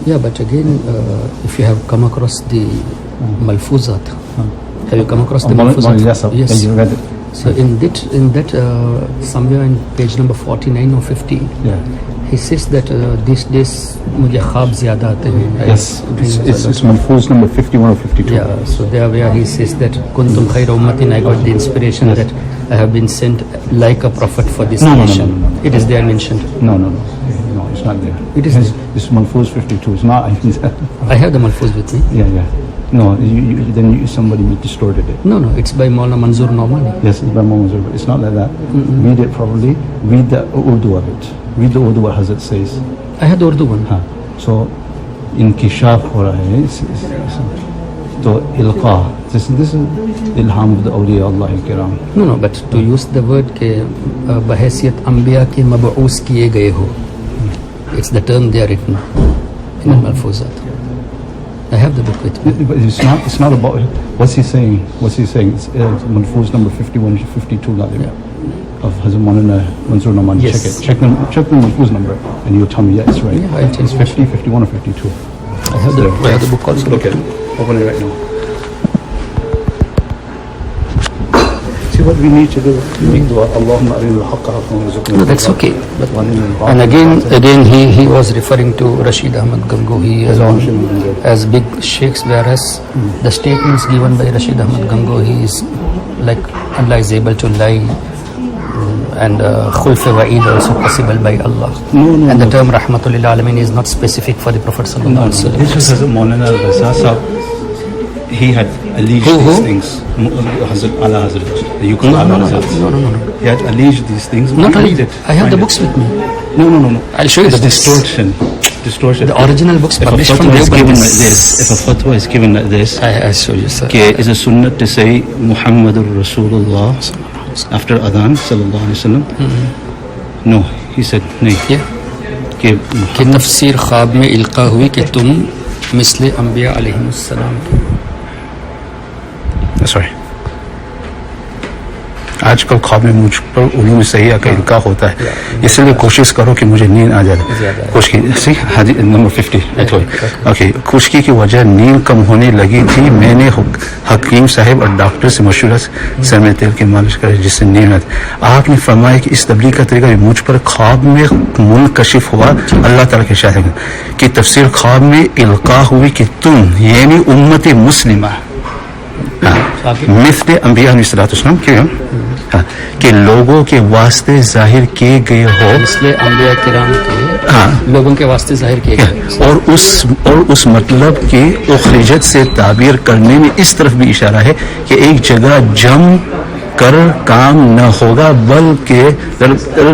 Yeah, but again, if you have come across the Malfuzat, have you come across the Malfuzat? Yes, you read it. So in that somewhere in page number 49 or 50, he says that these days मुझे ख्वाब ज़्यादा आते हैं. Yes, it's Malfuz number 51 or 52. Yeah, so there where he says that kuntum khayra ummatin, I got the inspiration that I have been sent like a prophet for this nation. No. It is there mentioned. No, it's not there. It is. It's Malfuz 52. It's not. I have the Malfuz with me. Yeah. No, somebody distorted it. No, it's by Maulana Manzoor Nomani. Yes, it's by Manzoor. It's not like that. Read it properly. Read the Urdu of it. Read the Urdu what Hazrat says. I had the Urdu one. So, inkishaf ho raha hai. So, ilqa. This is ilham of the awliya Allah kiram. No, but to use the word ke bahasiyat anbiya ke mab'us kiye gaye ho. It's the term they are written in al-Malfuzat. I have the book with me. But it's not about what's he saying. It's Malfuz number 51 to 52 of Hazrat Maulana Manzoor Nomani. Yes. Check the Malfuz number and you'll tell me it's right. Yeah, I'll tell it's 50, 51 or 52. I have the book also. Look at it. Open it right now. See what we need to do. Allahumma arina al-haqqa haqqan warzuqna. No, that's okay. And again he was referring to Rashid Ahmad Gangohi as big sheikhs, whereas the statements given by Rashid Ahmad Gangohi is like Allah is able to lie, and khulf wa'id also possible by Allah. No. And the term Rahmatul lil Alamin is not specific for the Prophet sallallahu alaihi wasallam. This was Hazrat Maulana al-Raza Sahab. He had alleged these things. Hazrat Ala Hazrat. You call Ala Hazrat. No. He had alleged these things. Not alleged. I have the books with me. No. I'll show you the distortion. The original books published from Deoband. If a fatwa is given like this, I show you, sir. Is a sunnah to say Muhammadur Rasulullah after Adhan sallallahu alaihi wasallam? No, he said no. कि तफसीर ख्वाब में इल्का हुई कि तुम मिस्ले अंबिया अलैहिमुस्सलाम. Sorry. आजकल ख्वाब में मुझ पर उलूम सहिया का इल्का होता है, इसलिए कोशिश करो कि मुझे नींद आ जाए. खुशकी नंबर 50. ओके, खुशकी की वजह नींद कम होने लगी थी. मैंने हकीम साहब और डॉक्टर से मशवरा सर में तेल की मालिश करे जिससे नींद आती. आपने फरमाया कि इस तबलीग का तरीका मुझ पर ख्वाब में मुनकशिफ हुआ. अल्लाह ताला के शाह की तफसीर ख्वाब में इल्का हुई कि तुम यानी उम्मत मुस्लिमा मिस्ल अंबिया अलैहिस्सलाम के लोगों के वास्ते जाहिर किए गए हो. मिस्ले अंबिया किराम के लोगों के वास्ते जाहिर किए गए. और उस मतलब की उखरिजत से ताबीर करने में इस तरफ भी इशारा है कि एक जगह जम कर काम न होगा बल्कि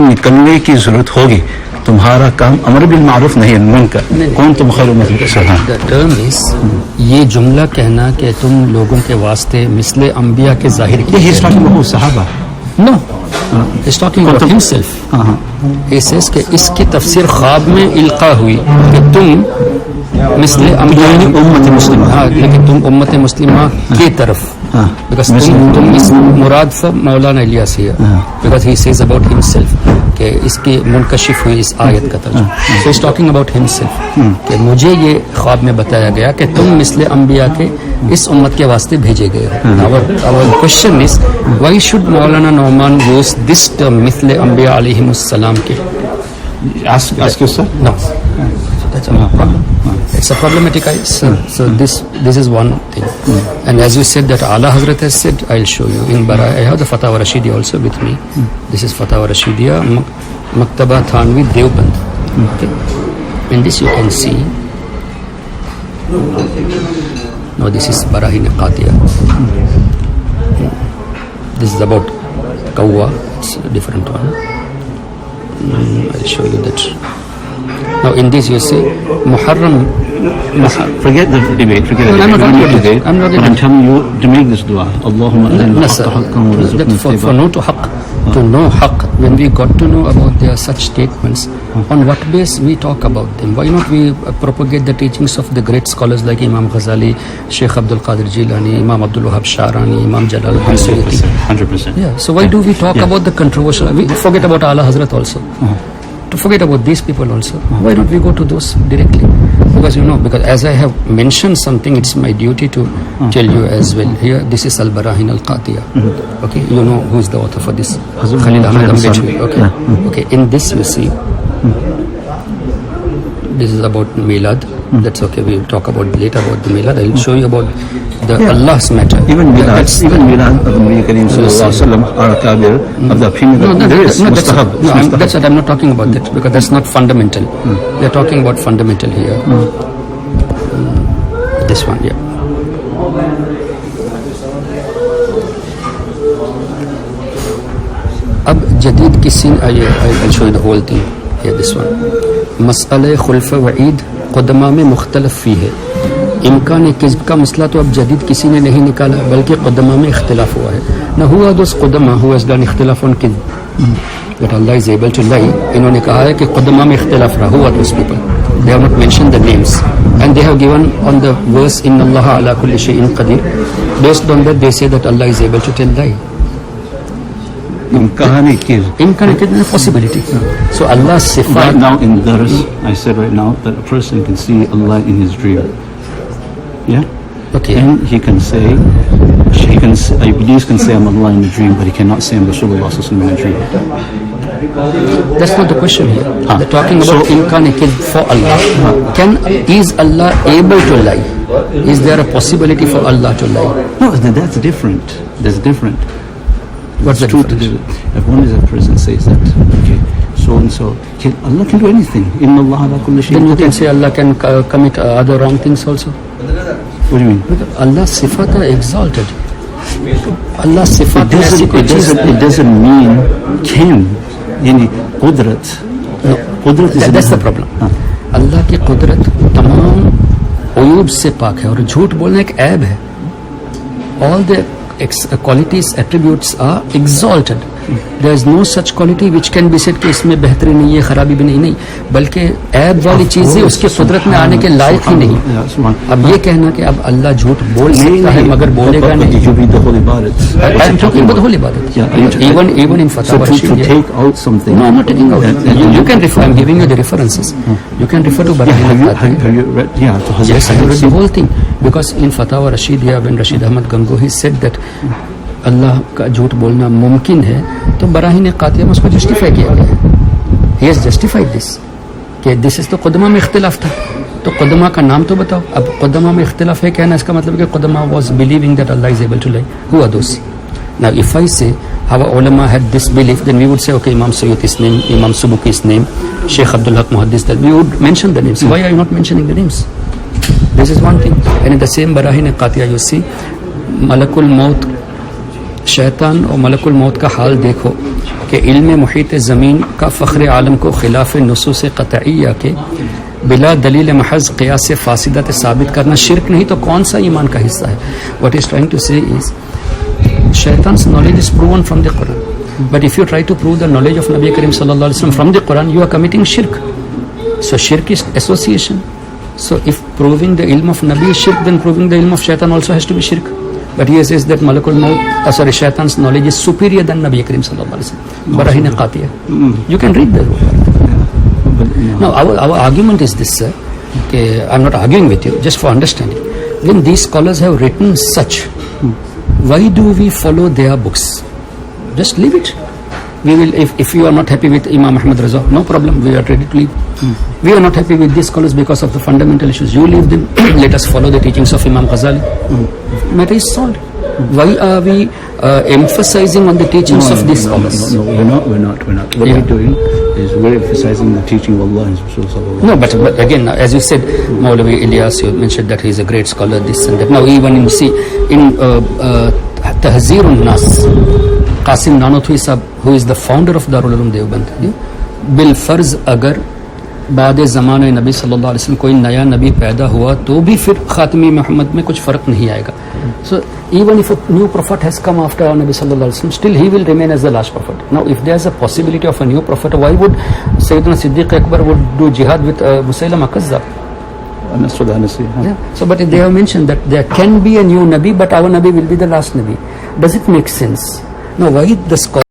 निकलने की जरूरत होगी. तुम्हारा काम अमर बिल मारूफ नहीं मुनकर. कौन तुम खैर द टर्म इज ये जुमला कहना कि तुम लोगों के वास्ते मिस्ले अंबिया के जाहिर किए सहाबा. No, he's talking about himself. He says कि इसकी तफसीर ख्वाब में इल्का हुई कि तुम मिस्ले अंबिया उम्मत मुस्लिमा. लेकिन तुम उम्मत मुस्लिमा की तरफ, because तुम इस मुराद for Maulana Ilyas here, because he says about himself कि इसकी मुनकशिफ हुई इस आयत का तर्जुमा. So he's talking about himself कि मुझे ये ख्वाब में बताया गया कि तुम मिस्ले अंबिया के इस उम्मत के वास्ते भेजे गए हो. Our question is, why should Maulana Nouman use this term मिस्ले अंबिया अलैहिमुस्सलाम के? Ask yourself. No, that's a problem. It's a problematic answer. So this is one thing. And as you said that Ala Hazrat has said, I'll show you in Bara. I have the Fatawa Rashidiya also with me. This is Fatawa Rashidiya, Maktaba Thanvi Deoband. Okay. In this you can see. No, this is Barahin Qatiya. This is about Kawwa. It's a different one. I'll show you that. Now in this you see Muharram. Forget the debate. Forget the debate. I'm not I'm telling you to make this dua. Allahumma arina al-haqqa haqqan warzuqna for know to haqq, to know haqq. When we got to know about their such statements, on what base we talk about them? Why not we propagate the teachings of the great scholars like Imam Ghazali, Sheikh Abdul Qadir Jilani, Imam Abdul Wahab Sharani, Imam Jalaluddin Suyuti? 100%. Yeah. So why do we talk about the controversial? We forget about Ala Hazrat also. To forget about these people also. Why don't we go to those directly? because because as I have mentioned something, it's my duty to tell you as well. Here, this is Al-Barahin Al-Qatiya. Okay, you know who is the author for this? Khalil Ahmad Ambedkar. Okay, okay. In this we see, this is about Milad. That's okay. We'll talk about later about the Milad. I'll show you about the Allah's matter. Even Milad, Milad of the Nabi Kareem sallallahu alaihi wasallam are kabir of the opinion that there is mustahab. That's what I'm not talking about that, because that's not fundamental. We are talking about fundamental here. This one, yeah. अब जदीद किसी I'll show you the whole thing here. This one, मसअले खुल्फ वईद क़ुदमा में मुख्तलफ फ़ी है. इम्कान किज़्ब का मसला तो अब जदीद किसी ने नहीं निकाला, बल्कि क़ुदमा में इख्तिलाफ हुआ है. ना हुआ दोस्त क़ुदमा हु हैज़ डन इख्तिलाफ ऑन किज़्ब, that Allah is able to lie. इन्होंने कहा है कि क़ुदमा में इख्तिलाफ रहा. हुआ those people, they have not mentioned the names, and they have given on the verse inna Allah ala kulli shay'in qadir. Based on that, they say that Allah is able to tell lie. Imkani kiz, possibility. So Allah's sifat. Right now in Dars, I said right now that a person can see Allah in his dream. Yeah? Okay. And he can say, Iblis can say I'm Allah in a dream, but he cannot say I'm Rasulullah in a dream. That's not the question here. They're talking about imkan for Allah. Is Allah able to lie? Is there a possibility for Allah to lie? No, that's different. That's different. What's the difference? If one is a person says that, okay, so and so, Allah can do anything. Inna Allah ala kulli shay'in. Then you can say Allah can commit other wrong things also. What do you mean? Allah's sifat are exalted. Allah's sifat it doesn't mean can. Yani qudrat. No, qudrat is that's the problem. Allah की कुदरत तमाम उयूब से पाक है, और झूठ बोलना एक ऐब है. All the qualities, attributes are exalted. There is no such quality which can be said कि इसमें बेहतरी नहीं है, खराबी भी नहीं, बल्कि ऐब वाली चीजें उसके कुदरत में आने के लायक ही नहीं. अब ये कहना कि अब अल्लाह झूठ बोल सकता है मगर बोलेगा नहीं. I am talking about the whole ibadat. Even in Fatawa Rashid. To take out something. No, I'm not taking out. You can refer. I'm giving you the references. You can refer to Barahin al-Qatiya. Have you read? Yeah. Yes, I read the whole thing, because in Fatawa Rashid, when Rashid Ahmad Gangohi said that अल्लाह का झूठ बोलना मुमकिन है, तो बराहीन क़ातिया में उसको justify किया गया है. ही हैज़ जस्टिफाइड दिस कि दिस इज तो क़ुदमा में इख्तिलाफ था, तो क़ुदमा का नाम तो बताओ. अब क़ुदमा में इख्तिलाफ है कहना, इसका मतलब कि क़ुदमा was believing that Allah is able to lie. Who are those? Now if I say our ulama had this belief, then we would say, okay, Imam Sayyudi's name, Imam Subuki's name, Sheikh Abdul Haq Muhaddis, that we would mention the names. Why are you not mentioning the names? This is one thing. And in the same Barahin Qatiya you see Malakul Maut, शैतान और मलकुल मौत का हाल देखो कि इल्म मुहीत ज़मीन का फ़ख्र आलम को खिलाफ नुसूस क़तईया के बिला दलील महज़ क़ियास फ़ासिदत साबित करना शिरक नहीं तो कौन सा ईमान का हिस्सा है. What is trying to say is शैतान्स knowledge is proven from the Quran, but if you try to prove the knowledge of नबी करीम सल्लल्लाहु अलैहि वसल्लम from the Quran, you are committing शिरक. सो शिरक is association. So if proving the इल्म of नबी इज़ शिरक, देन प्रूविंग द इल्म ऑफ शैतान also has to be shirk. But he says that Malakul Maut, Shaitan's knowledge is superior than Nabi Karim sallallahu alaihi wasallam. Barahin Qatiya. You can read the word. Now our argument is this, sir. Okay, I'm not arguing with you, just for understanding. When these scholars have written such, why do we follow their books? Just leave it. We will, if you are not happy with Imam Ahmad Raza, no problem, we are ready to leave. We are not happy with these scholars because of the fundamental issues. You leave them. Let us follow the teachings of Imam Ghazali. Matter is solved. Why are we emphasizing on the teachings of these scholars? No, we're not. What we're doing is we're emphasizing the teaching of Allah and Rasul. No, but again, as you said, Maulavi Ilyas, you mentioned that he is a great scholar, this and that. Now even in Tahzirun Nas, Qasim Nanotwi Sahab, who is the founder of Darul Uloom Deoband, bil farz agar बाद ज़माने नबी सल्लल्लाहु अलैहि वसल्लम कोई नया नबी पैदा हुआ तो भी फिर ख़ातमी मोहम्मद में कुछ फ़र्क नहीं आएगा. So even if a new prophet has come after our Nabi sallallahu alaihi wasallam, still he will remain as the last prophet. Now if there is a possibility of a new prophet, why would Sayyidina Siddiq Akbar would do jihad with Musaylama Kazzab? Yeah. So but they have mentioned that there can be a new Nabi, but our Nabi will be the last Nabi. Does it make sense? Now why the scholar